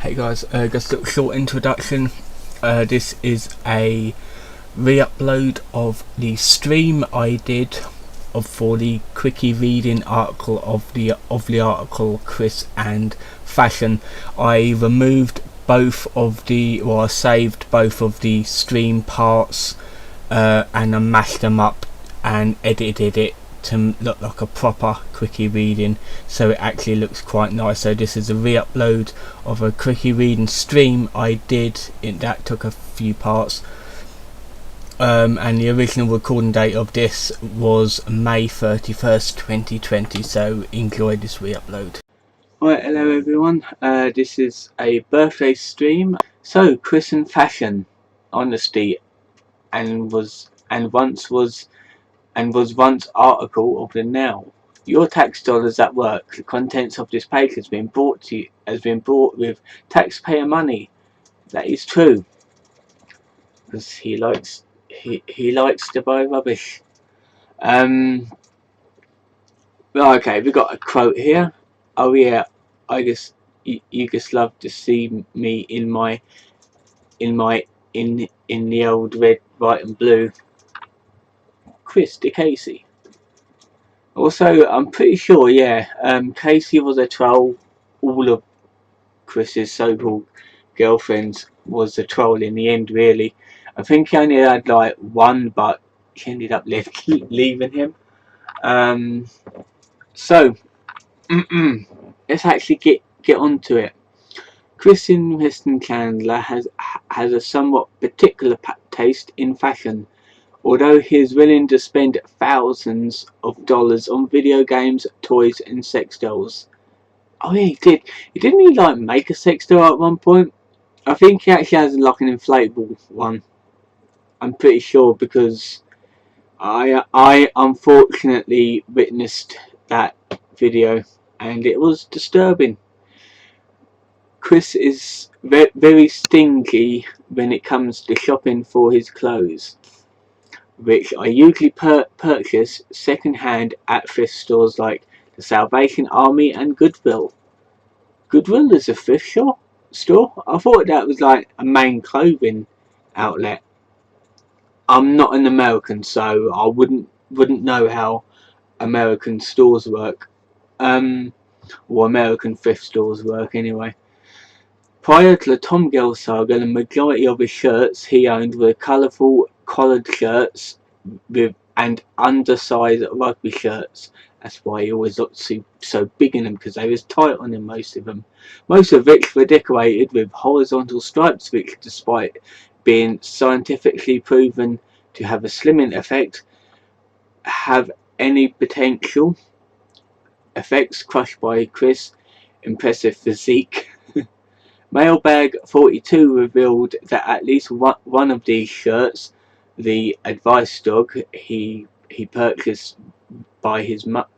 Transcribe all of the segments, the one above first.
Hey guys, just a short introduction. This is a re-upload of the stream I did for the quickie reading article of the article Chris and Fashion. I removed both of the, or I saved both of the stream parts and I mashed them up and edited it to look like a proper quickie reading, so it actually looks quite nice. So this is a re-upload of a quickie reading stream I did. That took a few parts, and the original recording date of this was May 31st 2020, so enjoy this re-upload. Right, hello everyone, this is a birthday stream. So Chris and Fashion, honesty, and was once article of the now. Your tax dollars at work. The contents of this page has been brought with taxpayer money. That is true, because he likes to buy rubbish. Well, okay, we got a quote here. Oh yeah, I guess you just love to see me in the old red, white and blue. CWCki. Also, I'm pretty sure, yeah, Casey was a troll. All of Chris's so-called girlfriends was a troll in the end, really. I think he only had like one, but she ended up leaving him. So, let's actually get onto it. Chris Weston Chandler has a somewhat particular taste in fashion. Although he is willing to spend thousands of dollars on video games, toys and sex dolls. Oh yeah, he did. Didn't he like make a sex doll at one point? I think he actually has like an inflatable one. I'm pretty sure, because I unfortunately witnessed that video and it was disturbing. Chris is very stingy when it comes to shopping for his clothes, which I usually purchase second-hand at thrift stores like the Salvation Army and Goodwill. Goodwill is a thrift store? I thought that was like a main clothing outlet. I'm not an American, so I wouldn't know how American stores work. Or American thrift stores work anyway. Prior to the Tom Girl saga, the majority of his shirts he owned were colourful collared shirts and undersized rugby shirts. That's why he always looked so big in them, because they was tight on him, most of them. Most of which were decorated with horizontal stripes, which, despite being scientifically proven to have a slimming effect, have any potential effects crushed by Chris' impressive physique. Mailbag 42 revealed that at least one of these shirts, the Advice Dog, he purchased by his mother.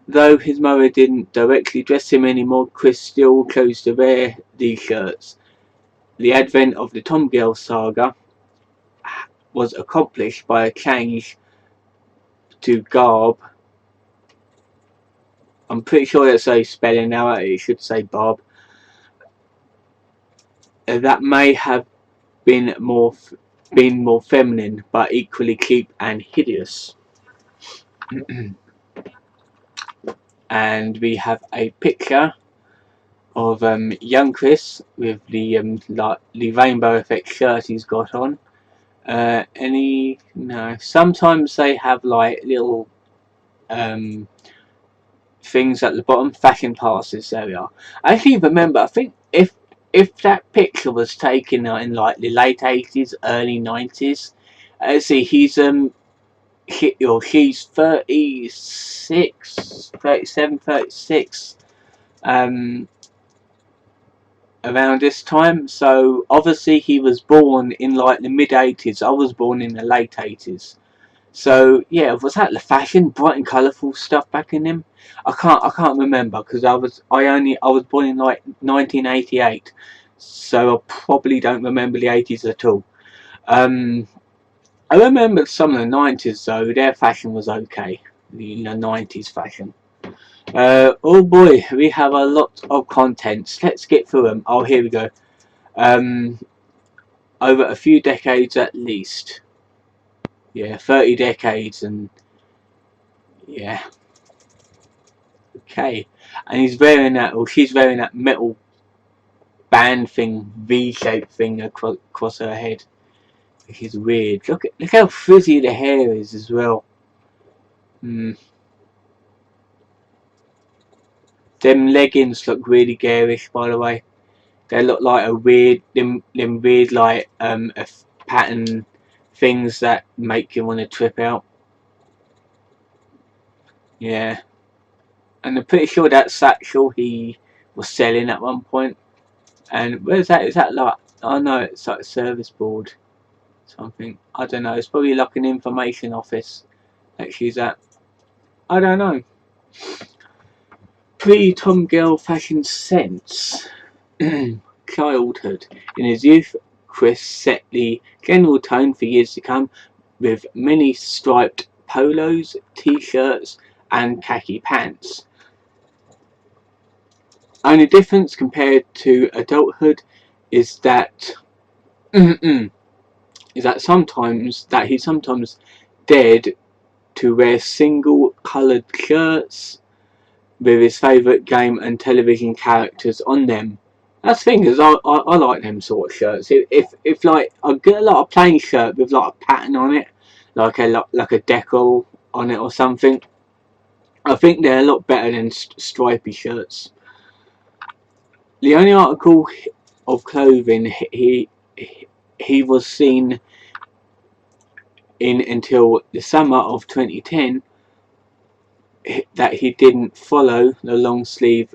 Though his mother didn't directly dress him anymore, Chris still chose to wear these shirts. The advent of the Tom Girl saga was accomplished by a change to garb. I'm pretty sure that's a spelling error. It should say Bob. That may have been more feminine, but equally cheap and hideous. And we have a picture of young Chris with the rainbow effect shirt he's got on. No. Sometimes they have like little things at the bottom. Fashion passes. There we are. I actually remember. I think if that picture was taken in like the late 80s, early 90s. Let's see. She's 36, 37, 36. Around this time. So obviously he was born in like the mid 80s. I was born in the late 80s. So yeah, was that the fashion, bright and colourful stuff back in him? I can't remember, because I was born in like 1988, so I probably don't remember the 80s at all. I remember some of the 90s though. Their fashion was okay, the 90s fashion. Oh boy, we have a lot of contents. Let's get through them. Oh, here we go. Um, over a few decades at least. Yeah, 30 decades, and yeah, okay. And he's wearing that, or she's wearing that metal band thing, V-shaped thing across her head, which is weird. Look how frizzy the hair is as well. Hmm. Them leggings look really garish, by the way. They look like a weird, them weird like pattern things that make you want to trip out. Yeah, and I'm pretty sure that satchel he was selling at one point. And where's that? Is that like? Oh no, it's like a service board, something. I don't know. It's probably like an information office that she's at. I don't know. Pre-Tom Girl fashion sense. Childhood. In his youth, Chris set the general tone for years to come with many striped polos, t-shirts and khaki pants. Only difference compared to adulthood is that he sometimes dared to wear single coloured shirts with his favourite game and television characters on them. That's the thing, is I like them sort of shirts. If like I get a lot of plain shirt with like a pattern on it, like a decal on it or something, I think they're a lot better than stripy shirts. The only article of clothing he was seen in until the summer of 2010 that he didn't follow the long sleeve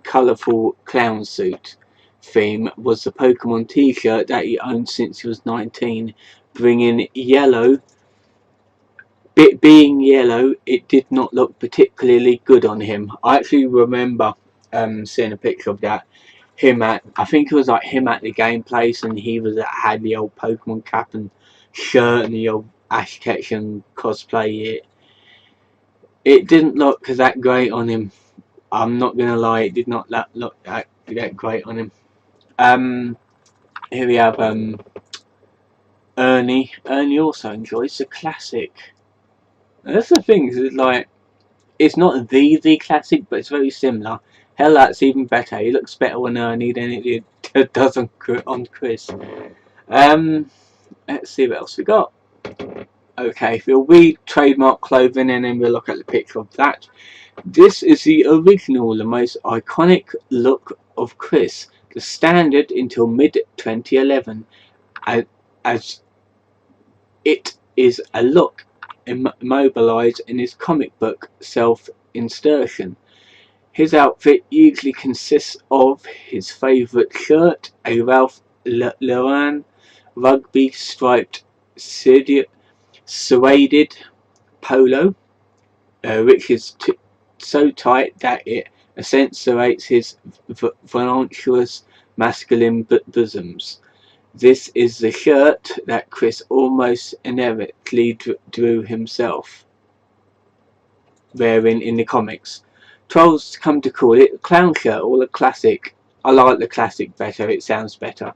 colourful clown suit theme was the Pokemon t-shirt that he owned since he was 19. Being yellow, it did not look particularly good on him. I actually remember seeing a picture of that. I think it was like him at the game place, and he had the old Pokemon cap and shirt and the old Ash Ketchum cosplay. It didn't look that great on him. I'm not gonna lie, it did not look that great on him. Here we have Ernie. Ernie also enjoys the classic. And that's the thing, is like it's not the classic, but it's very similar. Hell, that's even better. He looks better on Ernie than it does on Chris. Let's see what else we got. Okay, if we'll read trademark clothing and then we'll look at the picture of that. This is the original, the most iconic look of Chris, the standard until mid-2011, as it is a look immobilized in his comic book self-insertion. His outfit usually consists of his favourite shirt, a Ralph Lauren rugby striped suede polo, which is so tight that it accentuates his voluptuous masculine bosoms. This is the shirt that Chris almost inevitably drew himself wearing in the comics. Trolls come to call it a clown shirt or a classic. I like the classic better, it sounds better.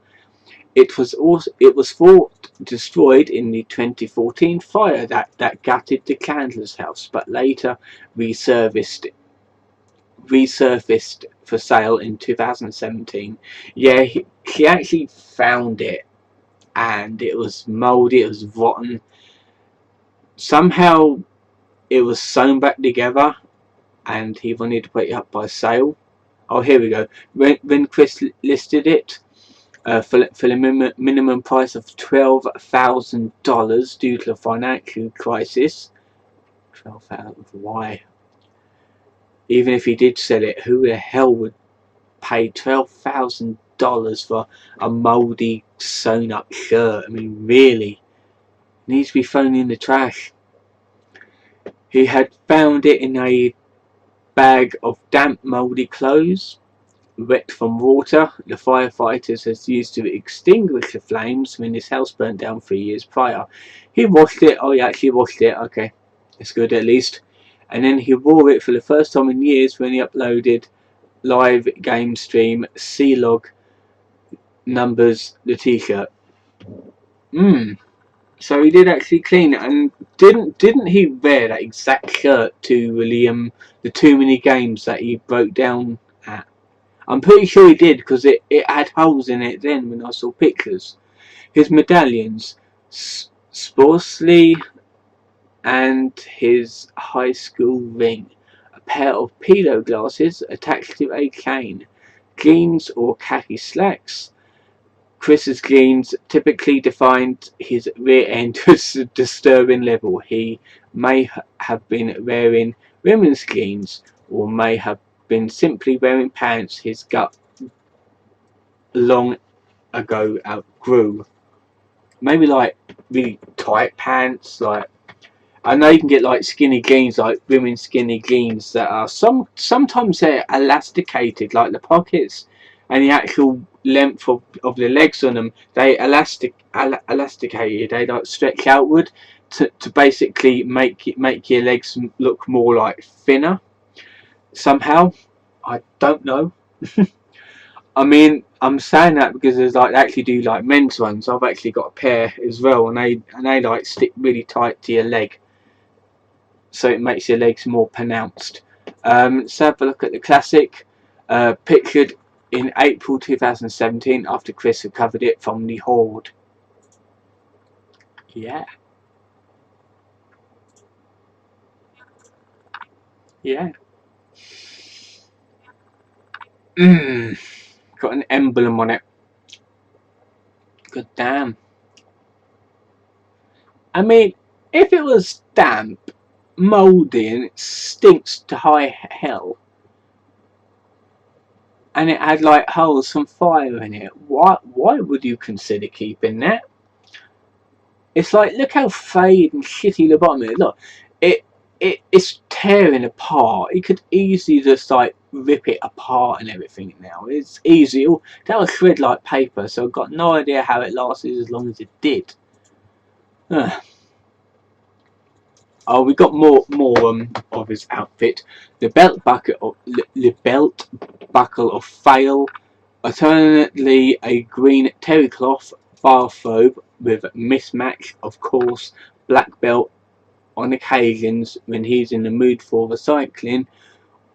It was thought destroyed in the 2014 fire that gutted the Candler's house, but later resurfaced for sale in 2017. Yeah, she actually found it, and it was mouldy, it was rotten. Somehow it was sewn back together, and he wanted to put it up by sale. Oh, here we go. When Chris listed it for the minimum price of $12,000 due to the financial crisis. 12,000. Why? Even if he did sell it, who the hell would pay $12,000 for a mouldy, sewn up shirt? I mean, really? It needs to be thrown in the trash. He had found it in a bag of damp, mouldy clothes, wet from water. The firefighters had used to extinguish the flames when his house burnt down 3 years prior. He washed it. Oh, he actually washed it. Okay, that's good at least. and then he wore it for the first time in years when he uploaded live game stream C-Log numbers the t-shirt. So he did actually clean it, and didn't he wear that exact shirt to the too many games that he broke down at? I'm pretty sure he did, because it had holes in it then when I saw pictures. His medallions, Sporsley, and his high school ring, a pair of pedo glasses attached to a cane, jeans or khaki slacks. Chris's jeans typically defined his rear end to a disturbing level. He may have been wearing women's jeans, or may have been simply wearing pants his gut long ago outgrew. Maybe like really tight pants. Like, I know you can get like skinny jeans, like women's skinny jeans that are sometimes they're elasticated, like the pockets and the actual length of the legs on them. They elasticated. They like stretch outward to basically make your legs look more like thinner. Somehow, I don't know. I mean, I'm saying that because there's like they actually do like men's ones. I've actually got a pair as well, and they like stick really tight to your leg, so it makes your legs more pronounced. Let's have a look at the classic, pictured in April 2017 after Chris recovered it from the Horde. Yeah. Yeah. Got an emblem on it. Good damn. I mean, if it was damp, mouldy, and it stinks to high hell, and it had like holes from fire in it, why would you consider keeping that? It's like, look how faded and shitty the bottom is. Look, it's tearing apart. You could easily just like rip it apart and everything now. It's easy. That was shred like paper, so I've got no idea how it lasted as long as it did. Oh, we got more of his outfit. The belt buckle of fail, alternately a green terry cloth bathrobe with mismatch, of course, black belt on occasions when he's in the mood for recycling,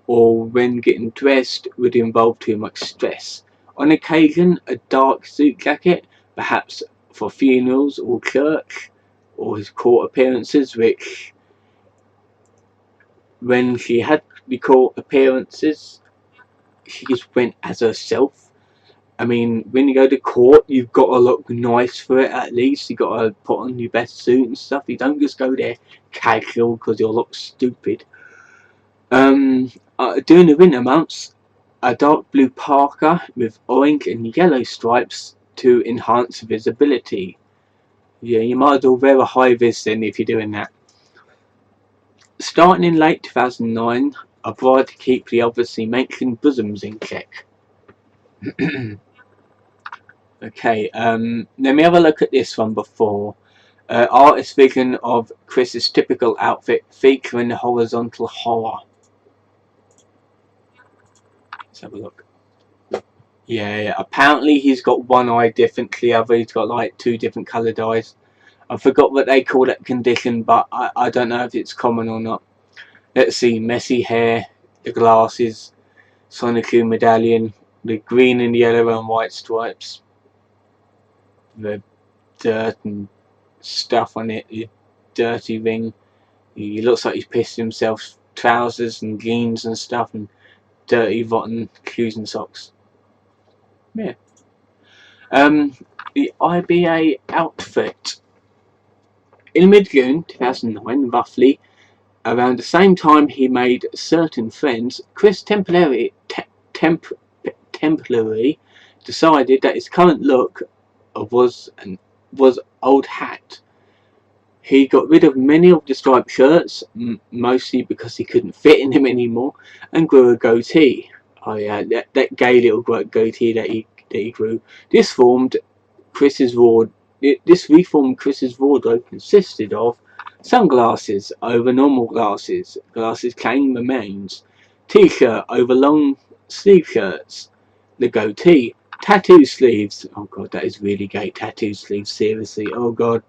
or when getting dressed would involve too much stress. On occasion, a dark suit jacket, perhaps for funerals or church, or his court appearances, which, when she had the court appearances, she just went as herself. I mean, when you go to court, you've got to look nice for it at least. You've got to put on your best suit and stuff. You don't just go there casual because you'll look stupid. During the winter months, a dark blue parka with orange and yellow stripes to enhance visibility. Yeah, you might as well wear a high vis then if you're doing that. Starting in late 2009, a bride to keep the obviously mentioned bosoms in check. Okay, let me have a look at this one before. Artist vision of Chris's typical outfit featuring horizontal horror. Let's have a look. Yeah, apparently he's got one eye different to the other. He's got like two different coloured eyes. I forgot what they call that condition, but I don't know if it's common or not. Let's see, messy hair, the glasses, Sonic medallion, the green and yellow and white stripes, the dirt and stuff on it, the dirty ring. He looks like he's pissed himself, trousers and jeans and stuff, and dirty rotten shoes and socks. Yeah. The IBA outfit. In mid-June 2009, roughly around the same time he made certain friends, Chris temporarily decided that his current look was old hat. He got rid of many of the striped shirts, mostly because he couldn't fit in them anymore, and grew a goatee. Oh yeah, that gay little goatee that he grew. This reformed Chris's wardrobe consisted of Sunglasses over normal glasses. Glasses claim remains. T-shirt over long sleeve shirts. The goatee. Tattoo sleeves. Oh god, that is really gay. Tattoo sleeves, seriously. Oh god.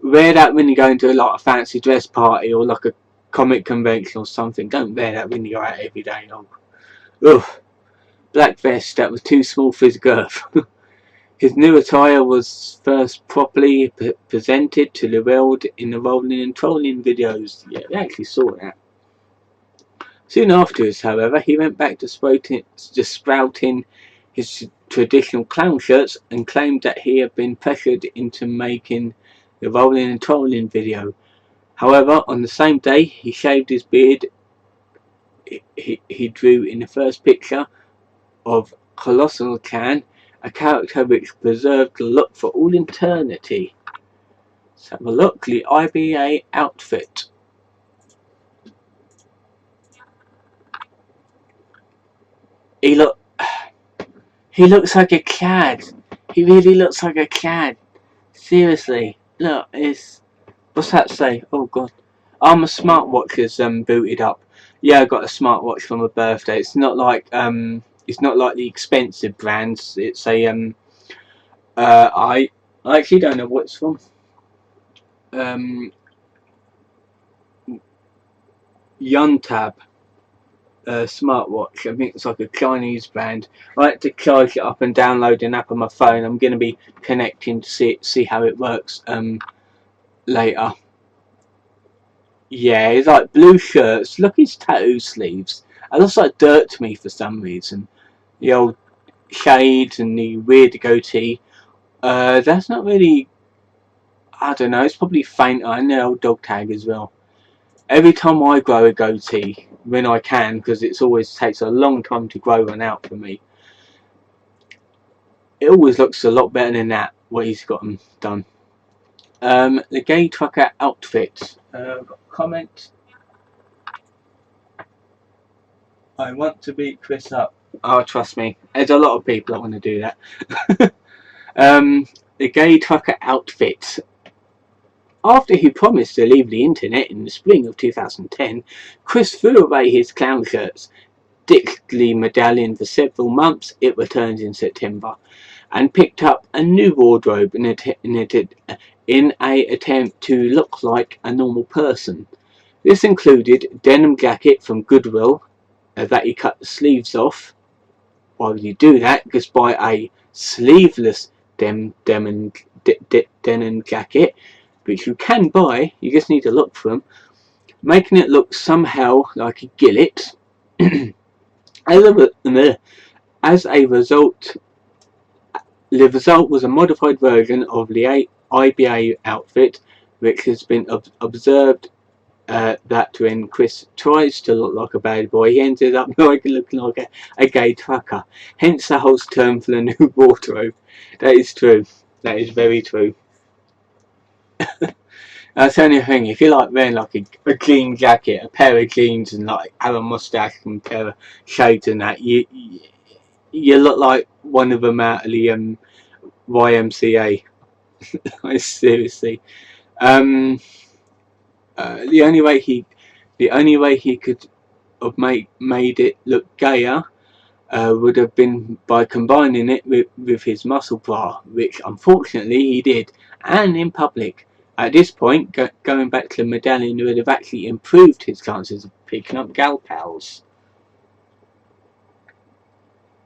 Wear that when you go into like a fancy dress party or like a comic convention or something. Don't wear that when you go out every day. Oh. Ugh. Black vest that was too small for his girth. His new attire was first properly presented to the world in the Rolling and Trolling videos. Yeah, we actually saw that. Soon afterwards, however, he went back to sprouting his traditional clown shirts and claimed that he had been pressured into making the Rolling and Trolling video. However, on the same day, he shaved his beard. He drew in the first picture of Colossal Can, a character which preserved the look for all eternity. Let's have a look. The IBA outfit. He looks like a cad. He really looks like a cad. Seriously. Look, what's that say? Oh god. Oh, my smartwatch is booted up. Yeah, I got a smartwatch for my birthday. It's not like the expensive brands. It's a I actually don't know what it's from. Yuntab smartwatch. I think it's like a Chinese brand. I like to charge it up and download an app on my phone. I'm going to be connecting to see how it works later. Yeah, it's like blue shirts. Look at his tattoo sleeves. It looks like dirt to me for some reason. The old shades and the weird goatee. That's not really. I don't know. It's probably faint. And the old dog tag as well. Every time I grow a goatee, when I can, because it always takes a long time to grow one out for me, it always looks a lot better than that, what he's got them done. The gay trucker outfit. Got a comment. I want to beat Chris up. Oh, trust me, there's a lot of people that want to do that. The gay trucker outfit. After he promised to leave the internet in the spring of 2010, Chris threw away his clown shirts, ditched the medallion for several months, it returns in September, and picked up a new wardrobe in an attempt to look like a normal person. This included a denim jacket from Goodwill that he cut the sleeves off. Why would you do that? Just buy a sleeveless denim jacket, which you can buy, you just need to look for them, making it look somehow like a gillet. As a result, the result was a modified version of the IBA outfit, which has been observed that when Chris tries to look like a bad boy, he ended up looking like a gay trucker. Hence the whole term for the new wardrobe. That is true. That is very true. That's the only thing. If you like wearing like a jean jacket, a pair of jeans, and like have a mustache and a pair of shades and that, you look like one of them out of the YMCA. Seriously. The only way he could have made it look gayer would have been by combining it with his muscle bra, which unfortunately he did, and in public. At this point, going back to the medallion would have actually improved his chances of picking up gal pals.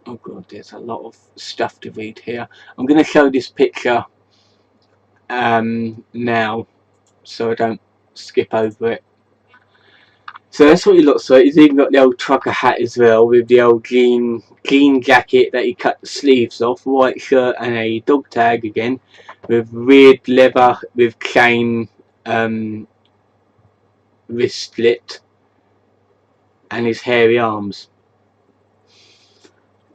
Oh god, there's a lot of stuff to read here. I'm going to show this picture now, so I don't skip over it. So that's what he looks like. He's even got the old trucker hat as well, with the old jean jacket that he cut the sleeves off, white shirt and a dog tag again, with weird leather with chain wristlet, and his hairy arms.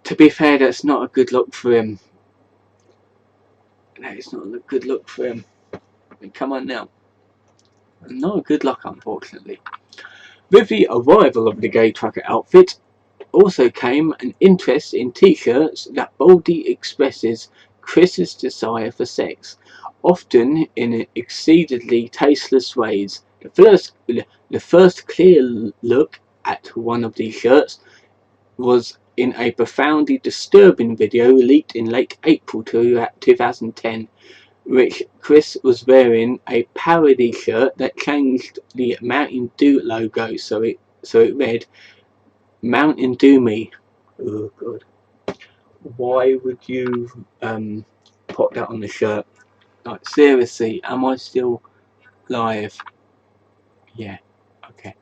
To be fair, that's not a good look for him. That is not a good look for him. I mean, come on now. Not a good look, unfortunately. With the arrival of the gay trucker outfit also came an interest in t-shirts that boldly expresses Chris's desire for sex. often in exceedingly tasteless ways. The first clear look at one of these shirts was in a profoundly disturbing video leaked in late April 2010, which Chris was wearing a parody shirt that changed the Mountain Dew logo, so it read Mountain Dew Me. Oh god. Why would you put that on the shirt? Like, seriously, am I still live? Yeah, okay.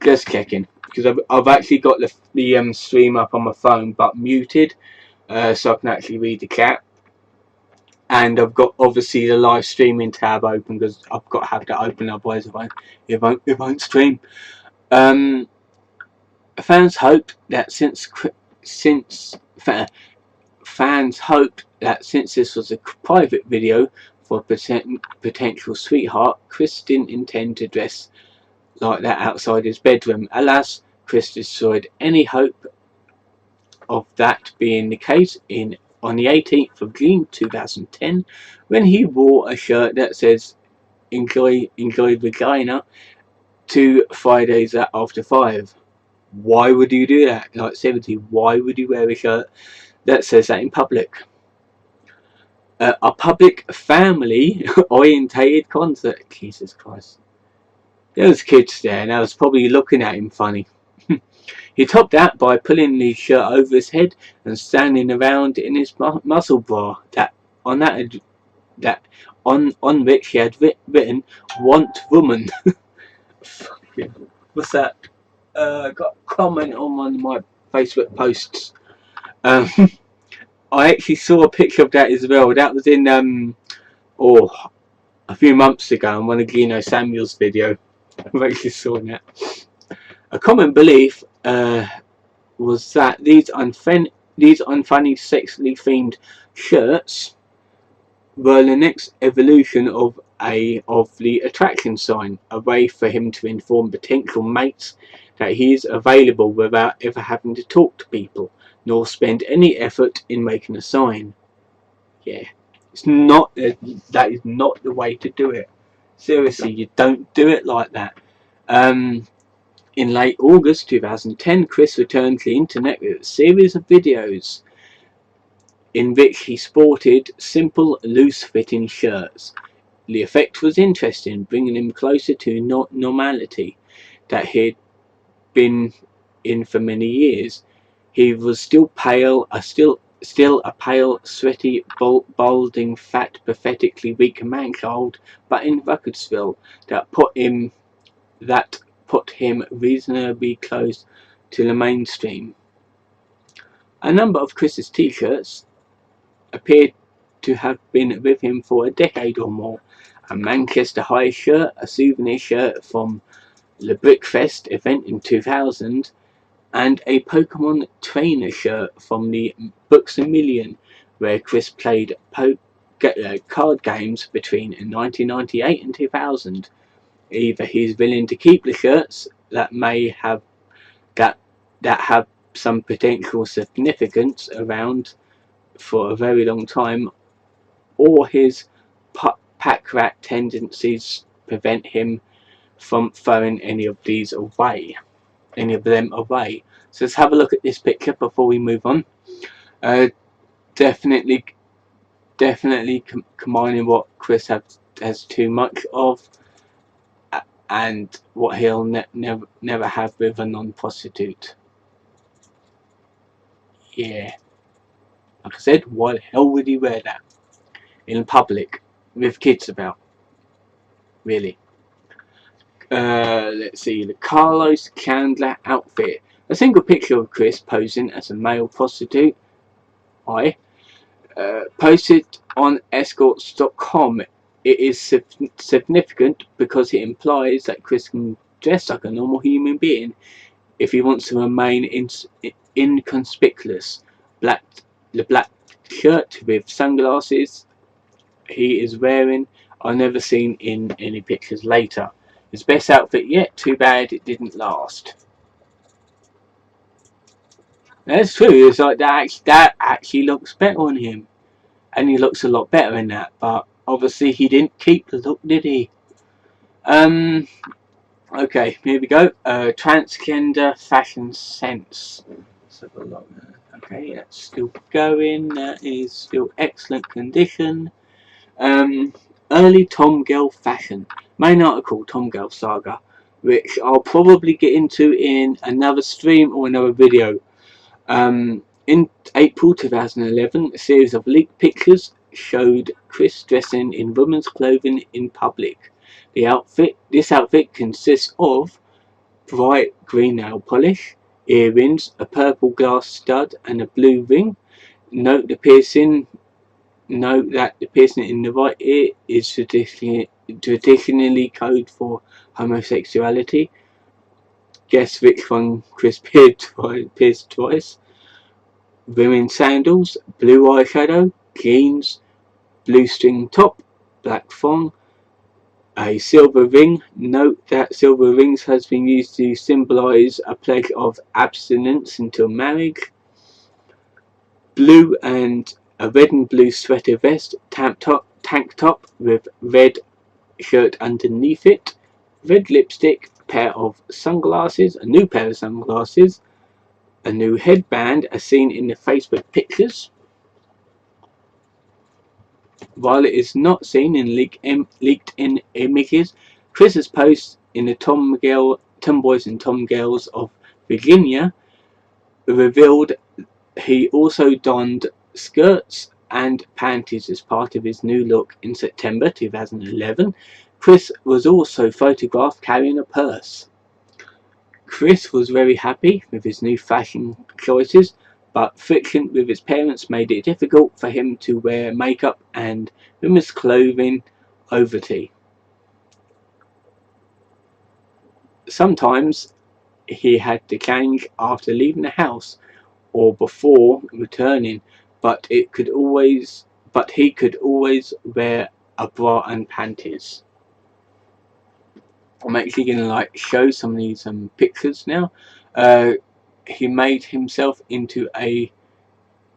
Just checking, because I've actually got the stream up on my phone but muted, so I can actually read the chat. And I've got obviously the live streaming tab open because I've got to have that open, otherwise it won't stream. Fans hoped that since this was a private video for a potential sweetheart, Chris didn't intend to dress like that outside his bedroom. Alas, Chris destroyed any hope of that being the case on the 18th of June 2010, when he wore a shirt that says enjoy vagina to Fridays after 5. Why would you do that? Like, 70, why would you wear a shirt that says that in public? A public family orientated concert. Jesus Christ. There was kids there and I was probably looking at him funny. He topped that by pulling his shirt over his head and standing around in his muscle bra on which he had written "Want Woman." What's that? Got a comment on one of my Facebook posts. I actually saw a picture of that as well. That was in a few months ago on one of Gino Samuel's video. I actually saw that. A common belief was that these unfunny sexually themed shirts were the next evolution of the attraction sign, a way for him to inform potential mates that he is available without ever having to talk to people, nor spend any effort in making a sign. Yeah, it's not. That is not the way to do it. Seriously, you don't do it like that. In late August 2010, Chris returned to the internet with a series of videos in which he sported simple, loose-fitting shirts. The effect was interesting, bringing him closer to normality that he'd been in for many years. He was still pale, still a pale, sweaty, balding, fat, pathetically weak man-child, but in Ruckersville, that put him reasonably close to the mainstream. A number of Chris's t-shirts appeared to have been with him for a decade or more. A Manchester High shirt, a souvenir shirt from the Brickfest event in 2000, and a Pokemon trainer shirt from the Books A Million, where Chris played card games between 1998 and 2000. Either he's willing to keep the shirts that have some potential significance around for a very long time, or his pack rat tendencies prevent him from throwing any of them away. So let's have a look at this picture before we move on. Definitely combining what Chris has too much of, and what he'll never have with a non-prostitute. Yeah, like I said, why the hell would he wear that in public with kids about? Really? Let's see, the Carlos Chandler outfit. A single picture of Chris posing as a male prostitute. Posted on escorts.com. It is significant because it implies that Chris can dress like a normal human being if he wants to remain inconspicuous. The black shirt with sunglasses he is wearing are never seen in any pictures later. His best outfit yet, too bad it didn't last. That's true, it's like that actually looks better on him. And he looks a lot better in that, but Obviously he didn't keep the look, did he? Okay, here we go. Transgender fashion sense. Let's have a look. Okay, that's still going. That is still excellent condition. Um, Early Tom Girl fashion. Main article, Tom Girl saga, which I'll probably get into in another stream or another video. In April 2011, a series of leaked pictures showed Chris dressing in women's clothing in public. This outfit consists of bright green nail polish, earrings, a purple glass stud, and a blue ring. Note that the piercing in the right ear is traditionally code for homosexuality. Guess which one Chris pierced twice. Women's sandals, blue eyeshadow, jeans, blue string top, black thong, a silver ring. Note that silver rings has been used to symbolise a pledge of abstinence until marriage. Blue and a red and blue sweater vest, tank top with red shirt underneath it, red lipstick, pair of sunglasses, a new pair of sunglasses, a new headband as seen in the Facebook pictures. While it is not seen in leaked in images, Chris's post in the Tomboys and Tom Girls of Virginia revealed he also donned skirts and panties as part of his new look in September 2011. Chris was also photographed carrying a purse. Chris was very happy with his new fashion choices, but friction with his parents made it difficult for him to wear makeup and women's clothing overtly. Sometimes he had to change after leaving the house or before returning, but he could always wear a bra and panties. I'm actually going to show some of these pictures now. He made himself into a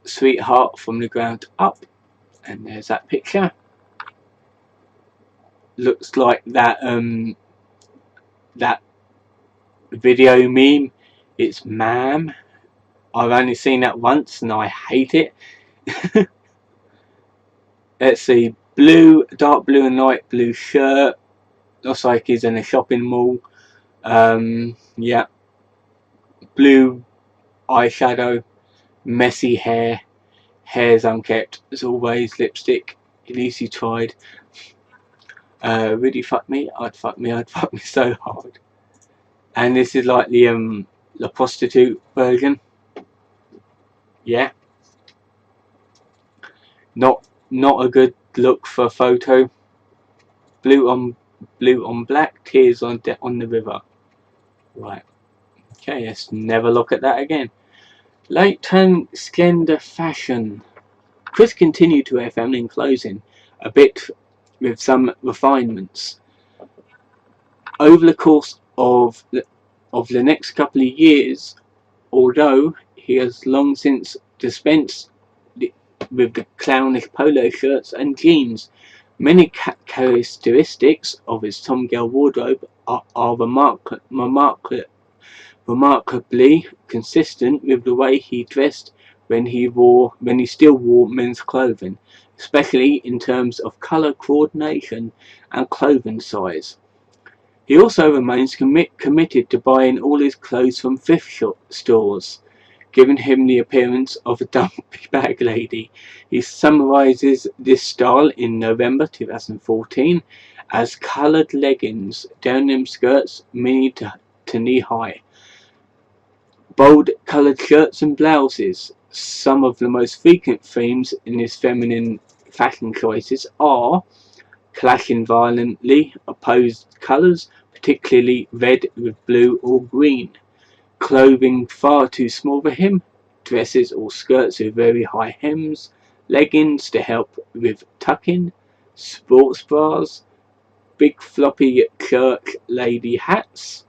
sweetheart from the ground up, and there's that picture. Looks like that that video meme. It's ma'am. I've only seen that once and I hate it. Let's see, dark blue and light blue shirt. Looks like he's in a shopping mall. Yeah, blue eyeshadow, messy hair's unkept as always, lipstick. At least he tried. Really fuck me, I'd fuck me so hard. And this is like the prostitute version. Yeah, not a good look for a photo. Blue on black, tears on the river. Right. Okay, let's never look at that again. Late transgender fashion. Chris continued to wear feminine clothing, a bit with some refinements. Over the course of the next couple of years, although he has long since dispensed with the clownish polo shirts and jeans, many characteristics of his Tom Girl wardrobe are remarkably consistent with the way he dressed when he still wore men's clothing, especially in terms of colour coordination and clothing size. He also remains committed to buying all his clothes from thrift stores, giving him the appearance of a dumpy bag lady. He summarises this style in November 2014 as coloured leggings, denim skirts, mini to knee high, bold coloured shirts and blouses. Some of the most frequent themes in his feminine fashion choices are clashing violently opposed colours, particularly red with blue or green, clothing far too small for him, dresses or skirts with very high hems, leggings to help with tucking, sports bras, big floppy church lady hats,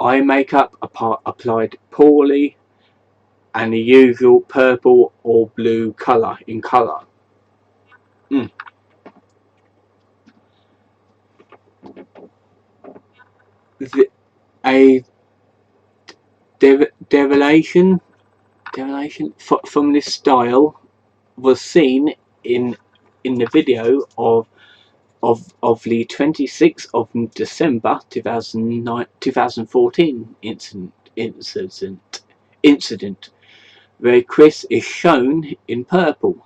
eye makeup applied poorly, and the usual purple or blue colour in colour. a derivation from this style was seen in the video of the 26th of December 2014 incident where Chris is shown in purple.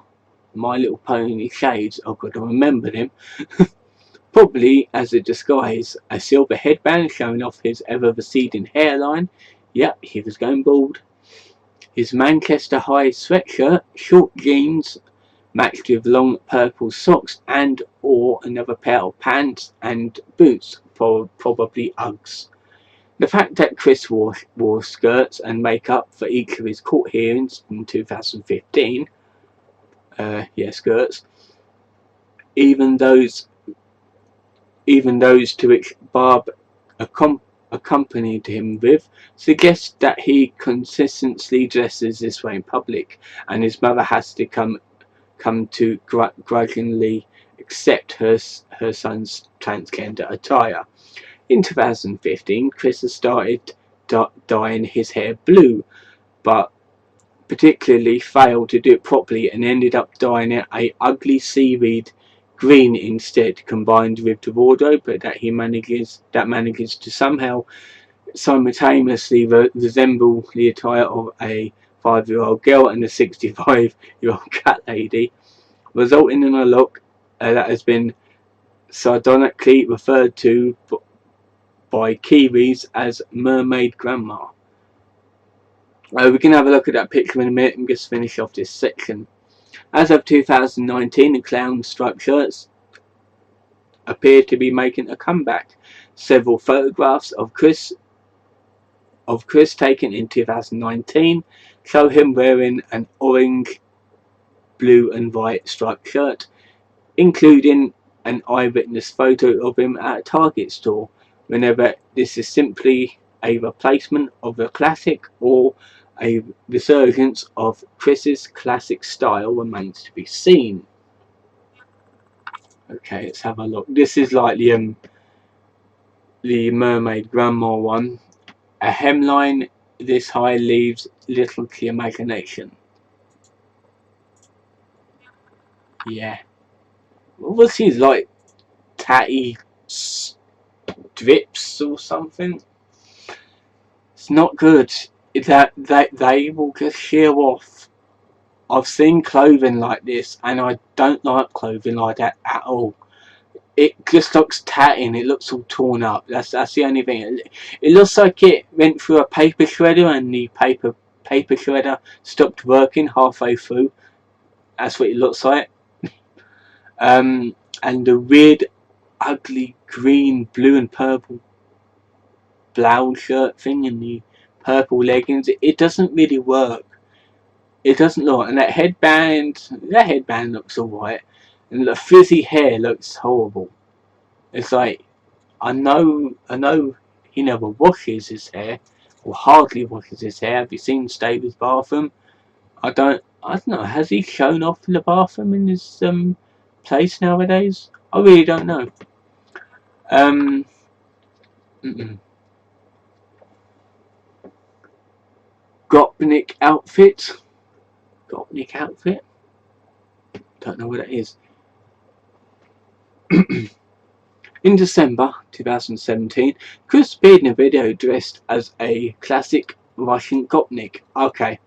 My Little Pony shades, I've got to remember them. Probably as a disguise, a silver headband showing off his ever receding hairline. Yep, he was going bald. His Manchester High sweatshirt, short jeans, matched with long purple socks and or another pair of pants and boots, probably Uggs. The fact that Chris wore skirts and makeup for each of his court hearings in 2015, skirts, even those to which Barb accompanied him with, suggests that he consistently dresses this way in public, and his mother has to come to grudgingly accept her son's transgender attire. In 2015, Chris has started dyeing his hair blue, but particularly failed to do it properly and ended up dyeing it a ugly seaweed green instead, combined with the wardrobe that manages to somehow simultaneously resemble the attire of a 5-year-old girl and a 65-year-old cat lady, resulting in a look that has been sardonically referred to by Kiwis as mermaid grandma. We can have a look at that picture in a minute and just finish off this section. As of 2019, the clown striped shirts appear to be making a comeback. Several photographs of Chris taken in 2019 show him wearing an orange, blue and white striped shirt, including an eyewitness photo of him at a Target store. Whenever this is simply a replacement of a classic or a resurgence of Chris's classic style remains to be seen. Okay, let's have a look. This is like the mermaid grandma one. A hemline this high leaves little to imagination. Yeah. What was his, like, tatty strips or something? It's not good. That they will just shear off. I've seen clothing like this and I don't like clothing like that at all. It just looks tatty and it looks all torn up. That's the only thing. It looks like it went through a paper shredder and the paper shredder stopped working halfway through. That's what it looks like. And the weird, ugly green, blue and purple blouse shirt thing and the purple leggings, it doesn't really work. It doesn't look. And that headband looks alright. And the frizzy hair looks horrible. It's like, I know he never washes his hair, or hardly washes his hair. Have you seen Stabler's bathroom? I don't know. Has he shown off in the bathroom in his place nowadays? I really don't know. Gopnik outfit. Don't know what that is. In December 2017, Chris appeared in a video dressed as a classic Russian Gopnik. Okay.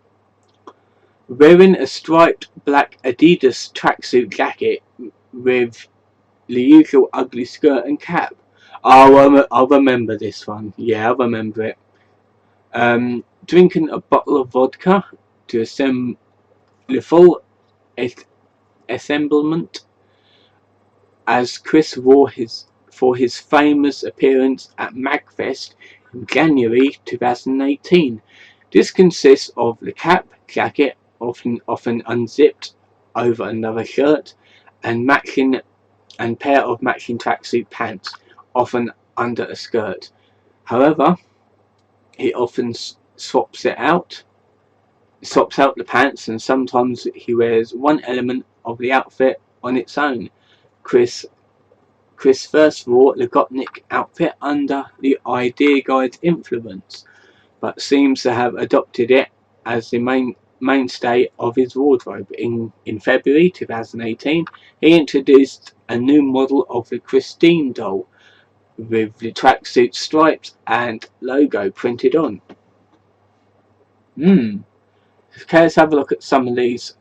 Wearing a striped black Adidas tracksuit jacket with the usual ugly skirt and cap. I'll remember this one. Yeah, I remember it. Drinking a bottle of vodka to assemble the full assemblement as Chris wore for his famous appearance at MagFest in January 2018. This consists of the cap, jacket, often unzipped over another shirt, and pair of matching tracksuit pants, often under a skirt. However, he often swaps out the pants, and sometimes he wears one element of the outfit on its own. Chris Chris first wore the Gothic outfit under the idea guide's influence, but seems to have adopted it as the mainstay of his wardrobe. In February 2018, he introduced a new model of the Christine doll with the tracksuit stripes and logo printed on. Okay, let's have a look at some of these.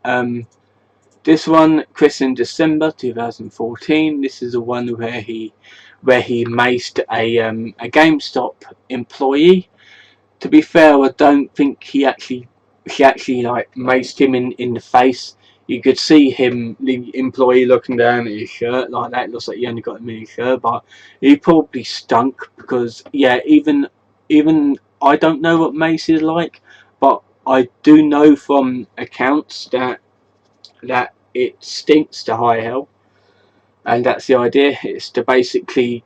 This one, Chris in December 2014. This is the one where he maced a GameStop employee. To be fair, I don't think he actually like maced him in the face. You could see him, the employee, looking down at his shirt like that. It looks like he only got a mini shirt, but he probably stunk because yeah, even I don't know what mace is like, but I do know from accounts that it stinks to high hell, and that's the idea. It's to basically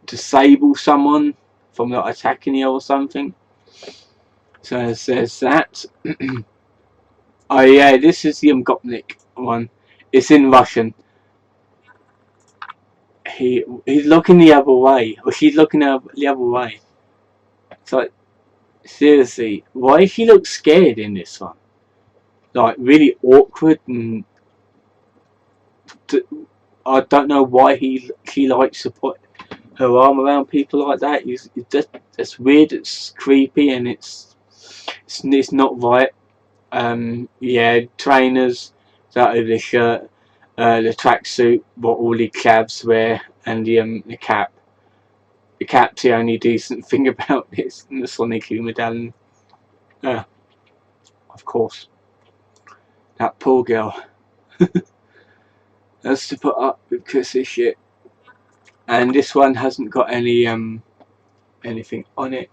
disable someone from not attacking you or something. So there's that. Oh yeah, this is the Gopnik one. It's in Russian. He's looking the other way, or she's looking the other way. It's like, seriously, why does she look scared in this one? Like really awkward, and I don't know why she likes to put her arm around people like that. It's weird. It's creepy, and it's not right. Yeah, trainers, that over the shirt, the tracksuit, what all the cabs wear, and the cap. The cap's the only decent thing about this, and the CWCki medallion. Of course, that poor girl has to put up with Chris's shit, and this one hasn't got any anything on it.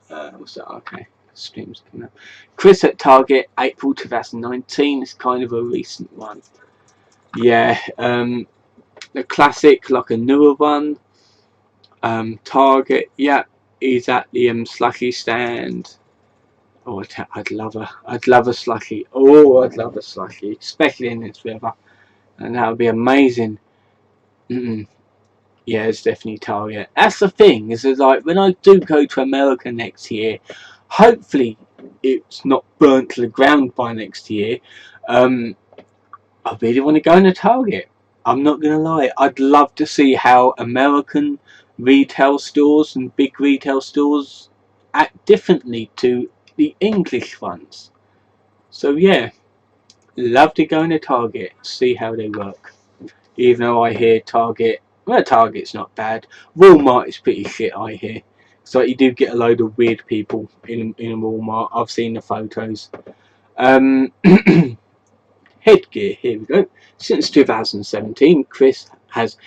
What's that? Okay. Streams coming up. Chris at Target, April 2019. It's kind of a recent one. Yeah, the classic, like a newer one. Target, yeah, he's at the slushy stand. Oh, I'd love a slushy. Oh, I'd love a slushy, especially in this weather, and that would be amazing. Yeah, it's definitely Target. That's the thing, is like when I do go to America next year, hopefully it's not burnt to the ground by next year. I really want to go in a Target. I'm not gonna lie. I'd love to see how American retail stores and big retail stores act differently to the English ones. So yeah, love to go in a Target, see how they work. Even though I hear Target, well, Target's not bad. Walmart is pretty shit, I hear. So you do get a load of weird people in Walmart. I've seen the photos. Headgear, here we go. Since 2017, Chris has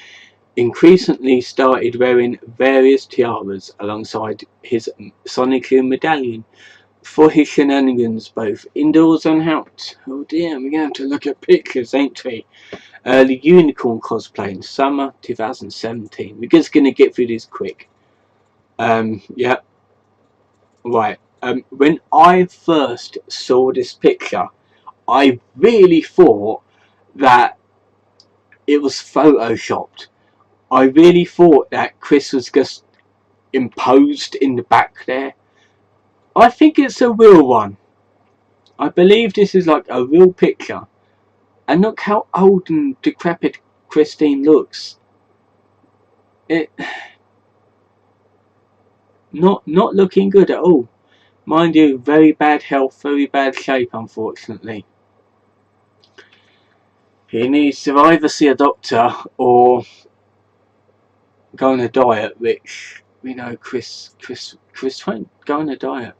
increasingly started wearing various tiaras alongside his CWCki medallion for his shenanigans both indoors and out. Oh dear, we're going to have to look at pictures, ain't we? The unicorn cosplay in summer 2017. We're just going to get through this quick. Yeah. Right. When I first saw this picture, I really thought that it was photoshopped. I really thought that Chris was just imposed in the back there. I think it's a real one. I believe this is like a real picture. And look how old and decrepit Christine looks. It not looking good at all. Mind you, very bad health, very bad shape, unfortunately. He needs to either see a doctor or go on a diet, which we know Chris won't go on a diet.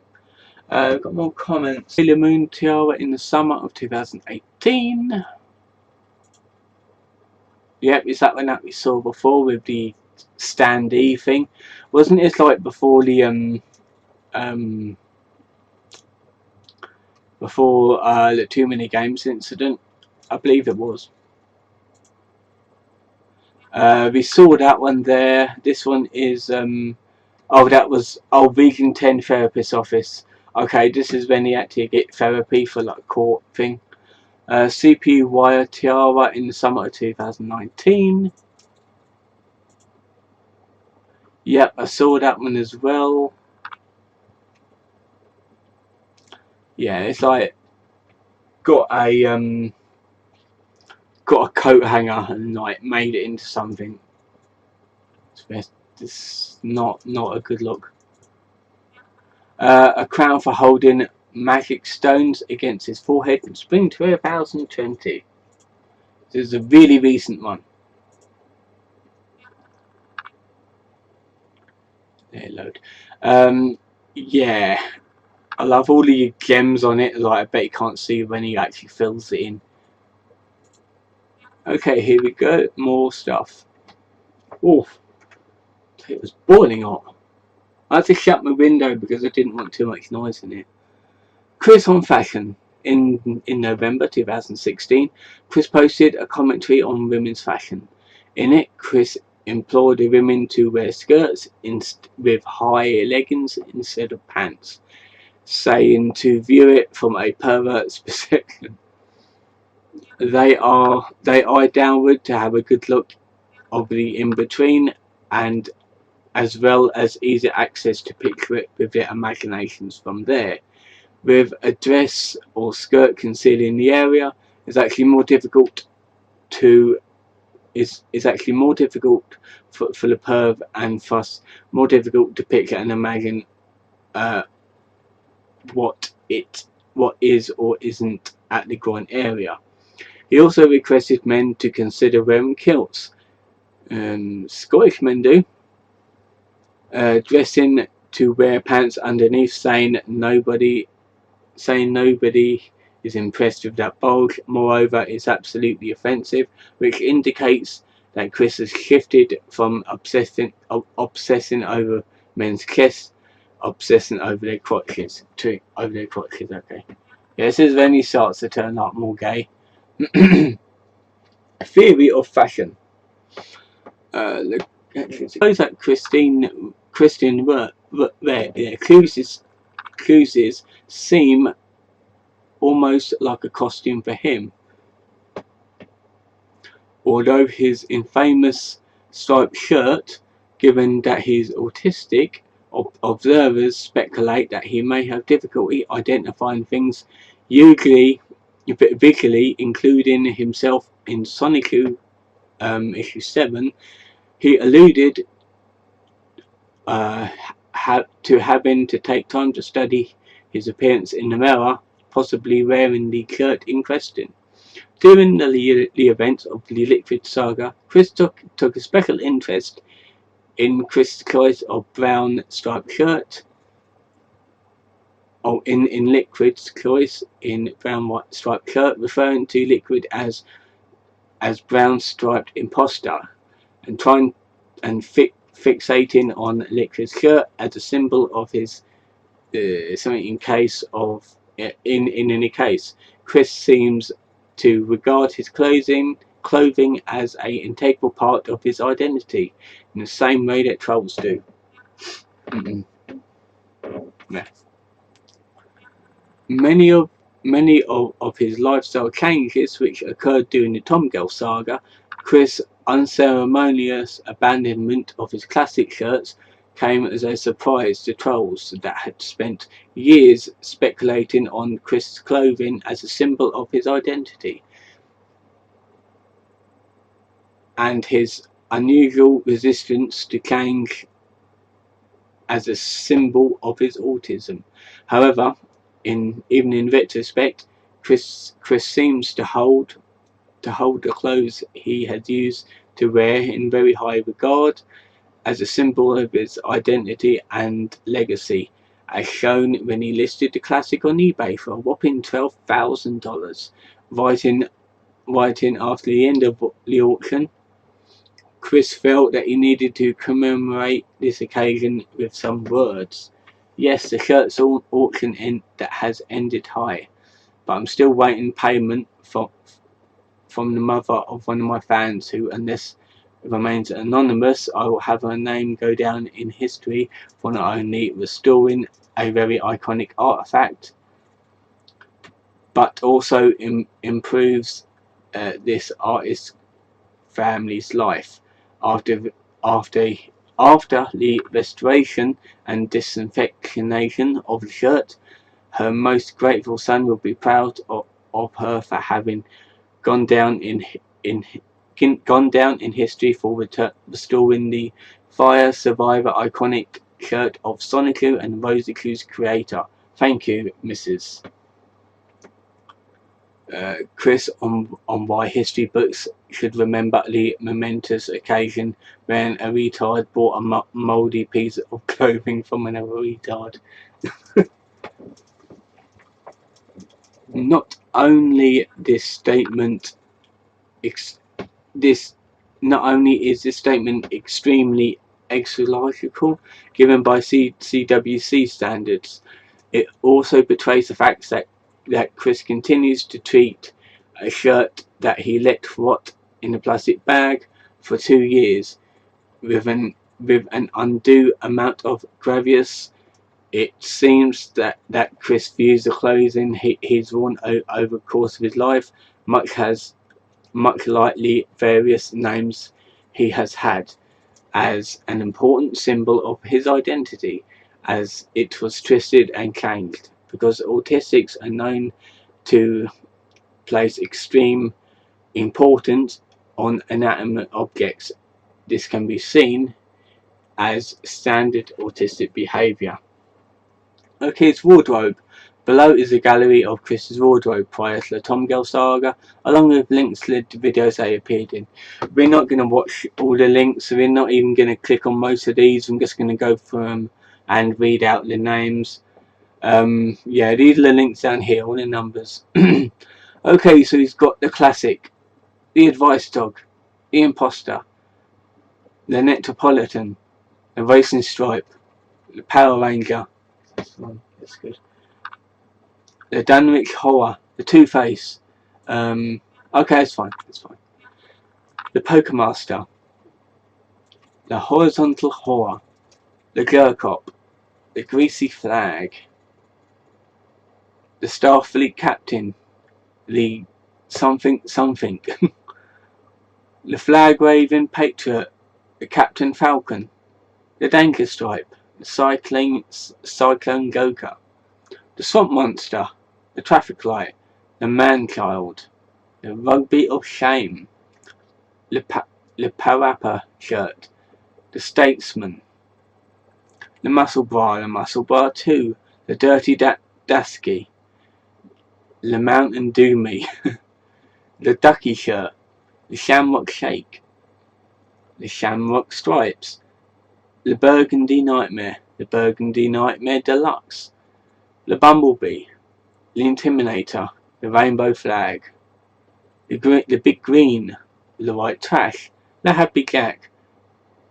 Got more comments. Sailor Moon tiara in the summer of 2018. Yep, is that one that we saw before with the standee thing? Wasn't it like before the the Too Many Games incident? I believe it was. We saw that one there. This one is oh, that was Vegan 10 therapist office. Okay, this is when he had to get therapy for like court thing. CPU wire tiara in the summer of 2019. Yep, I saw that one as well. Yeah, it's like got a coat hanger and like made it into something. It's not a good look. A crown for holding magic stones against his forehead in spring 2020. This is a really recent one. There, load. Yeah, I love all the gems on it. Like I bet you can't see when he actually fills it in. Okay, here we go. More stuff. Oh, it was boiling hot. I had to shut my window because I didn't want too much noise in it. Chris on fashion. In November 2016, Chris posted a commentary on women's fashion. In it, Chris implored the women to wear skirts with high leggings instead of pants, saying to view it from a pervert's perspective. They eye downward to have a good look of the in between, and as well as easy access to picture it with their imaginations from there. With a dress or skirt concealing the area, it's actually more difficult to is actually more difficult for the perv, and thus more difficult to picture and imagine uh, what is or isn't at the groin area. He also requested men to consider wearing kilts. Scottish men do, dressing to wear pants underneath, saying nobody is impressed with that bulge. Moreover, it's absolutely offensive, which indicates that Chris has shifted from obsessing over men's chests, obsessing over their crotches, to over their crotches. Okay, yeah, this is when he starts to turn up more gay. Theory of fashion. Look, suppose that Christian cruises seem almost like a costume for him, although his infamous striped shirt, given that he's autistic, observers speculate that he may have difficulty identifying things usually visually, including himself in Sonic issue 7. He alluded uh, to having to take time to study his appearance in the mirror, possibly wearing the shirt in question. During the events of the Liquid saga, Chris took a special interest in Chris' choice of brown striped shirt, or in Liquid's choice in brown white striped shirt, referring to Liquid as brown striped imposter, and trying and fixating on Liquid's shirt as a symbol of his something in case of in any case. Chris seems to regard his clothing as an integral part of his identity, in the same way that trolls do. Yeah. Many of his lifestyle changes, which occurred during the Tom Girl saga, Chris' unceremonious abandonment of his classic shirts, came as a surprise to trolls that had spent years speculating on Chris' clothing as a symbol of his identity, and his unusual resistance to change as a symbol of his autism. However, even in retrospect, Chris seems to hold the clothes he had used to wear in very high regard, as a symbol of his identity and legacy, as shown when he listed the classic on eBay for a whopping $12,000. Writing after the end of the auction, Chris felt that he needed to commemorate this occasion with some words. Yes, the shirt's auction that has ended high, but I'm still waiting payment from the mother of one of my fans who, unless it remains anonymous, I will have her name go down in history for not only restoring a very iconic artifact, but also improves this artist's family's life after After the restoration and disinfection of the shirt, her most grateful son will be proud of her for having gone down in gone down in history for restoring the fire survivor iconic shirt of Sonic and Rosie Q's creator. Thank you, Mrs. Chris on why history books should remember the momentous occasion when a retard bought a mouldy piece of clothing from another retard. Not only this statement this not only is this statement extremely exological, given by CWC standards, it also betrays the fact that Chris continues to treat a shirt that he let rot in a plastic bag for 2 years with an undue amount of gravitas. It seems that Chris views the clothing he's worn over the course of his life much like the various names he has had, as an important symbol of his identity, as it was twisted and changed, because autistics are known to place extreme importance on inanimate objects. This can be seen as standard autistic behaviour. Okay, his wardrobe. Below is a gallery of Chris's wardrobe prior to the Tom Girl saga, along with links to the videos they appeared in. We're not going to watch all the links, so we're not even going to click on most of these. I'm just going to go through them and read out the names. Yeah, these are the links down here, all the numbers. Okay, so he's got the classic, the advice dog, the imposter, the Metropolitan, the racing stripe, the Power Ranger. That's good. The Dunwich Horror, the Two-Face. Okay, it's fine. It's fine. The Pokémaster, the Horizontal Horror, the Gurkop, the Greasy Flag, the Starfleet Captain, the something, the Flag Waving Patriot, the Captain Falcon, the Danker Stripe, the Cyclone Goka, the Swamp Monster, the Traffic Light, the Man-Child, the Rugby of Shame, the Parappa Shirt, the Statesman, the Muscle Bra, the Muscle Bra 2, the Dirty Dasky, the Mountain Dew Me, the Ducky Shirt, the Shamrock Shake, the Shamrock Stripes, the Burgundy Nightmare, the Burgundy Nightmare Deluxe, the Bumblebee, the Intimidator, the Rainbow Flag, the Big Green, the White Trash, the Happy Jack,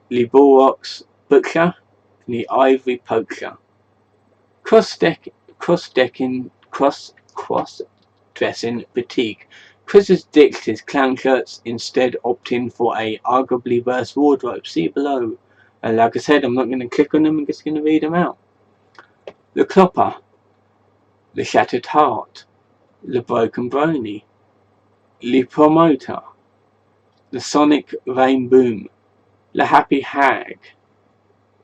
the Bulwark's Butcher, and the Ivory Poacher. Cross-dressing boutique. Chris has ditched his clown shirts, instead opting for a arguably worse wardrobe. See below. And like I said, I'm not going to click on them, I'm just going to read them out. The Clopper, the Shattered Heart, the Broken Brony, the Promoter, the Sonic Rain Boom, the Happy Hag,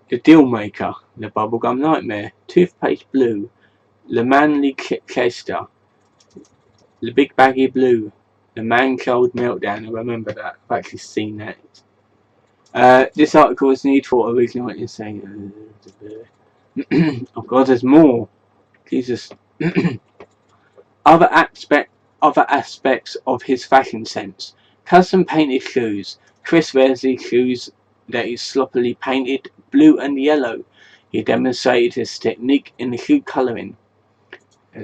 the Dealmaker, the Bubblegum Nightmare, Toothpaste Blue, the Manly Chester, the Big Baggy Blue, the Man-Child Meltdown. I remember that. I've actually seen that. This article was needed for original insane. Oh God, there's more. Jesus. Other aspects of his fashion sense. Custom painted shoes. Chris wears these shoes that is sloppily painted blue and yellow. He demonstrated his technique in the shoe colouring.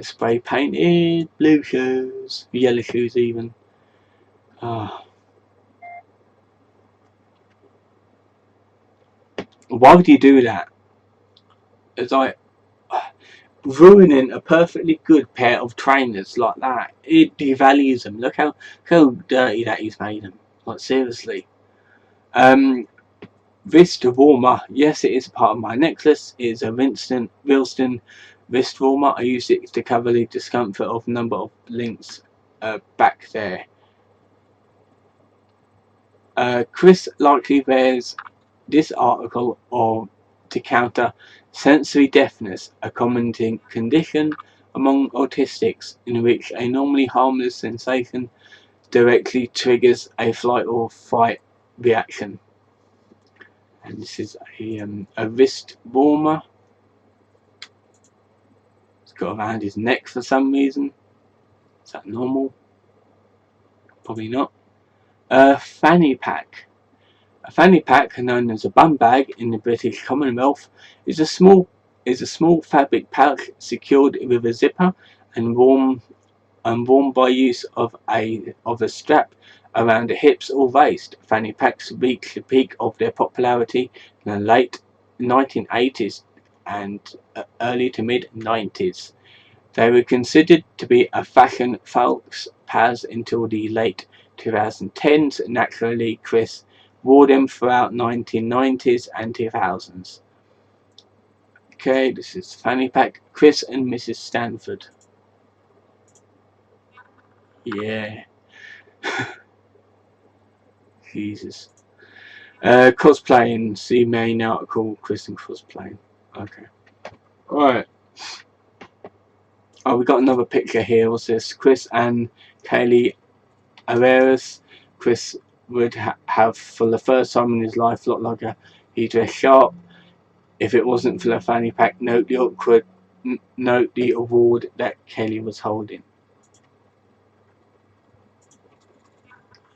Spray painted blue shoes, yellow shoes even. Why would you do that? It's like ruining a perfectly good pair of trainers like that. It devalues them. Look how dirty that he's made them. Like seriously. Wrist warmer. Yes, it is part of my necklace. It is a Wilston wrist warmer. I use it to cover the discomfort of a number of links back there. Chris likely wears this article to counter sensory deafness, a common condition among autistics in which a normally harmless sensation directly triggers a flight or fight reaction. And this is a wrist warmer. It's got around his neck for some reason. Is that normal? Probably not. A fanny pack. A fanny pack, known as a bum bag in the British Commonwealth, is a small fabric pouch secured with a zipper and worn by use of a strap around the hips or waist. Fanny packs reached the peak of their popularity in the late 1980s and early to mid 90s. They were considered to be a fashion faux pas until the late 2010s. Naturally, Chris wore them throughout 1990s and 2000s. Okay, this is fanny pack. Chris and Mrs. Stanford. Yeah. Jesus. Cosplaying. See main article. Chris and cosplaying. Okay. Alright. Oh, we got another picture here. What's this? Chris and Kaylee Averas. Chris would have, for the first time in his life, looked like he dressed sharp. If it wasn't for the fanny pack, note the award that Kelly was holding.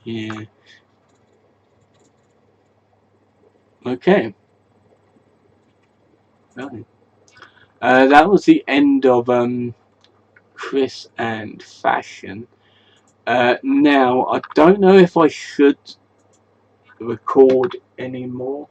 Yeah. Okay. Right. That was the end of Chris and fashion. Now I don't know if I should record anymore.